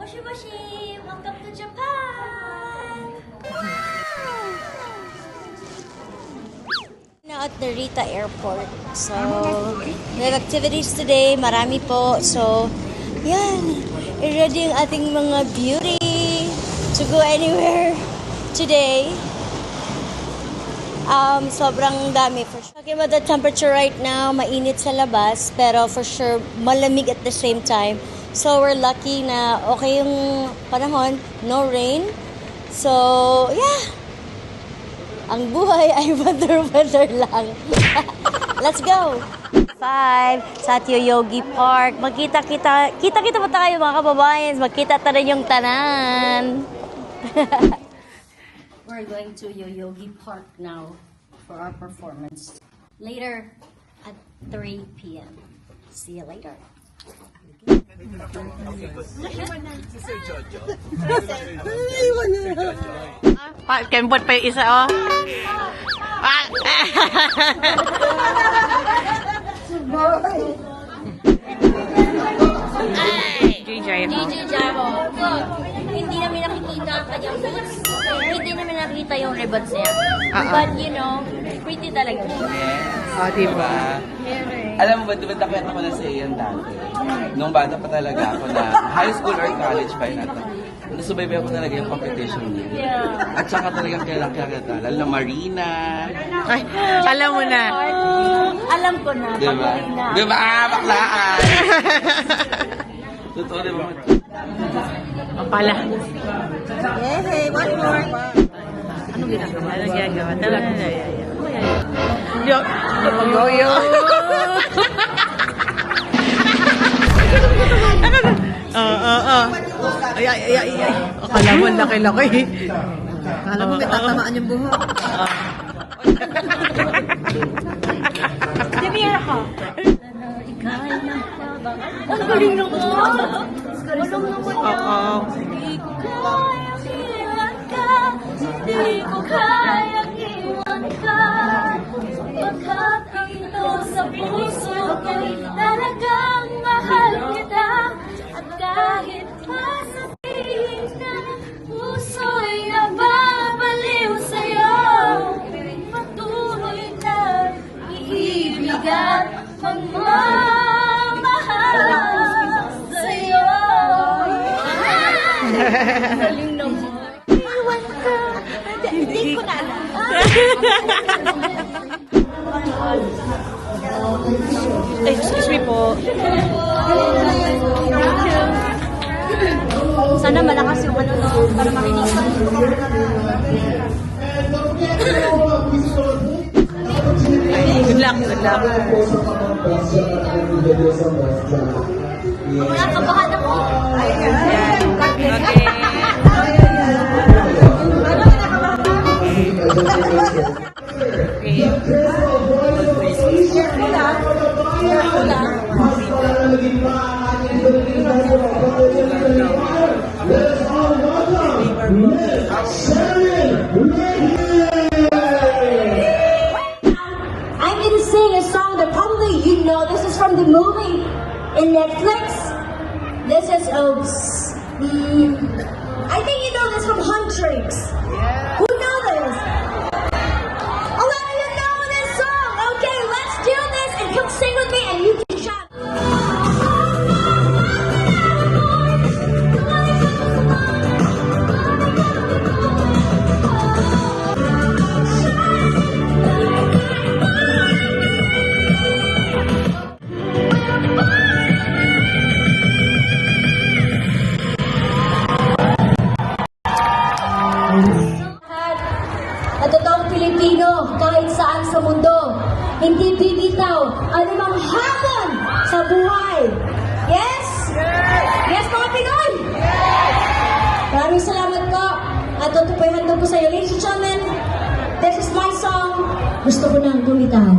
Moshi Moshi! Welcome to Japan! Now at Narita Airport. So, we have activities today. Marami po. So, yan. I-ready yung ating mga beauty to go anywhere today. Sobrang dami for sure. Talking about the temperature right now, mainit sa labas, pero for sure, malamig at the same time. So, we're lucky na okay yung panahon, no rain. So, yeah. Ang buhay ay weather lang. Let's go! 5 sa Yoyogi Park. Kita ba tayo mga kababayan? Magkita tayo yung tanan. We're going to Yoyogi Park now for our performance. Later at 3 p.m. See you later. Kembot pa yung isa, oh. DJ Jamo. Hindi namin nakikita ang kanyang boots. Hindi namin nakikita yung ribbons niya. But you know, pretty talaga siya. Oh, diba? Alam mo ba, diba nakwento ko na sa iyan dati? Nung bata pa talaga ako na high school or college pa yun natin. Nasubaybay ako talaga yung competition niya. Yeah. At saka talagang kakita. Lalo na Marina. Ay, alam mo na. Alam ko na. Diba? Diba? Baklaan! Totoo, diba? O pala. Hey, one more. Anong ginagawa? Anong ginagawa? Talaga. Yo. Ay. Akala mo, laki-laki. Akala mo may tatamaan yung buhok. Demira ka. Ang galing naman. Walang naman yan. Hindi ko kayang iwan ka. Hindi ko kayang iwan ka. Pagkat ito sa puso ko'y talagang mahal kita. At kahit masabihin na puso'y nababaliw sa'yo, patuloy na iibig at magmamahal sa'yo. Galing naman. Iwan ka. Hindi ko na alam. Excuse me po. Sana malakas yung ano no, para makinig. Good luck. Wala, kabahan ako. Okay. I'm going to sing a song that probably you know. This is from the movie in Netflix. This is I think you know this from Huntrix. Who know this? A lot of you know this song. Okay, let's do this and come sing with me and you can shout. At totoong Pilipino, kahit saan sa mundo, hindi bibitaw anumang hamon sa buhay. Yes? Yes, mga Pinoy? Maraming salamat po. At ito po yung handog ko sa iyo. Ladies and gentlemen, this is my song. Gusto ko nang bumitaw.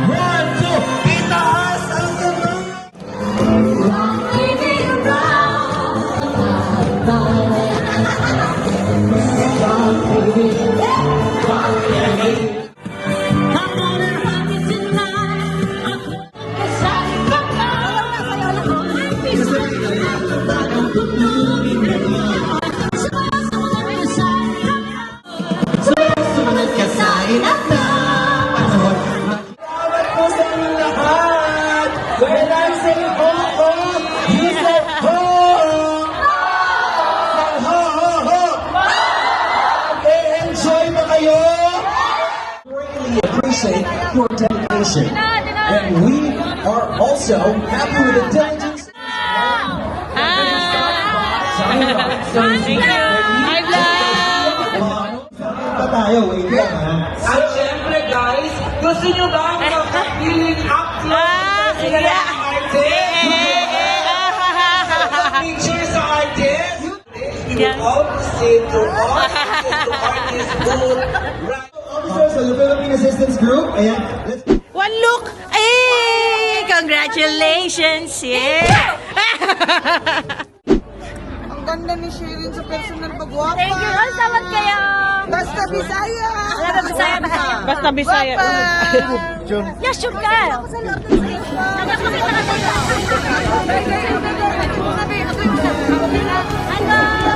One, two, itaas ang kamay! Salamat po sa inyong lahat! When I say ho, ho, you say ho! Say ho, ho, ho! Okay, enjoy ba kayo? Really appreciate your dedication. And we are also happy with the diligence. Thank you. Hi, vlog! Pa tayo, wait lang ha. At syempre guys, gusto nyo ba makapiling up close sila ng artist? Picture sa artist? To all proceed to artist booth. Right. Officers of the Philippine Assistance Group. Ayan, let's... One look! Hey! Congratulations! Yeah! Ang ganda ni Shirin sa personal pagwapa. Thank you, Ron. Salamat kayo. Basta Bisaya. Basta Bisaya. Basta Bisaya. Yeah, sure ka. Nakapakita ka sa